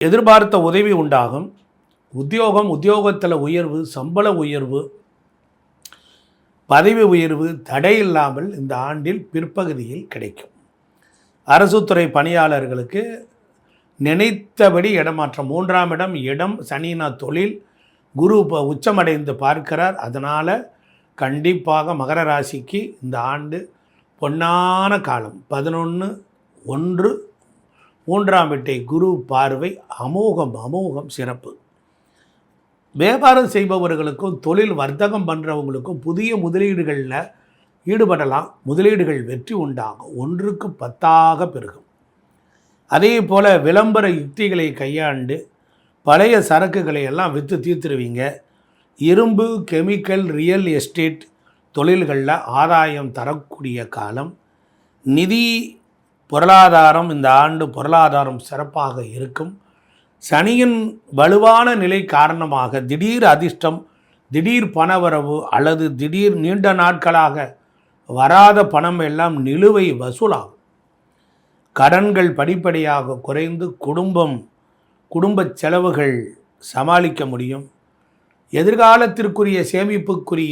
எதிர்பார்த்த உதவி உண்டாகும். உத்தியோகத்தில் உயர்வு, சம்பள உயர்வு, பதவி உயர்வு தடையில்லாமல் இந்த ஆண்டில் பிற்பகுதியில் கிடைக்கும். அரசுத்துறை பணியாளர்களுக்கு நினைத்தபடி இடமாற்றம். 3ஆம் இடம் சனினா தொழில், குரு உச்சமடைந்து பார்க்கிறார். அதனால் கண்டிப்பாக மகர ராசிக்கு இந்த ஆண்டு பொன்னான காலம். 11/1 3ஆம் வீட்டை குரு பார்வை அமோகம் சிறப்பு. வியாபாரம் செய்பவர்களுக்கும் தொழில் வர்த்தகம் பண்ணுறவங்களுக்கும் புதிய முதலீடுகளில் ஈடுபடலாம். முதலீடுகள் வெற்றி உண்டாகும். 1க்கு 10ஆக பெருகும். அதே போல் விளம்பர யுக்திகளை கையாண்டு பழைய சரக்குகளை எல்லாம் விற்று தீர்த்துருவீங்க. இரும்பு, கெமிக்கல், ரியல் எஸ்டேட் தொழில்களில் ஆதாயம் தரக்கூடிய காலம். நிதி பொருளாதாரம் இந்த ஆண்டு பொருளாதாரம் சிறப்பாக இருக்கும். சனியின் வலுவான நிலை காரணமாக திடீர் அதிர்ஷ்டம், திடீர் பணவரவு அல்லது திடீர் நீண்ட நாட்களாக வராத பணம் எல்லாம் நிலுவை வசூலாகும். கடன்கள் படிப்படியாக குறைந்து குடும்ப செலவுகள் சமாளிக்க முடியும். எதிர்காலத்திற்குரிய சேமிப்புக்குரிய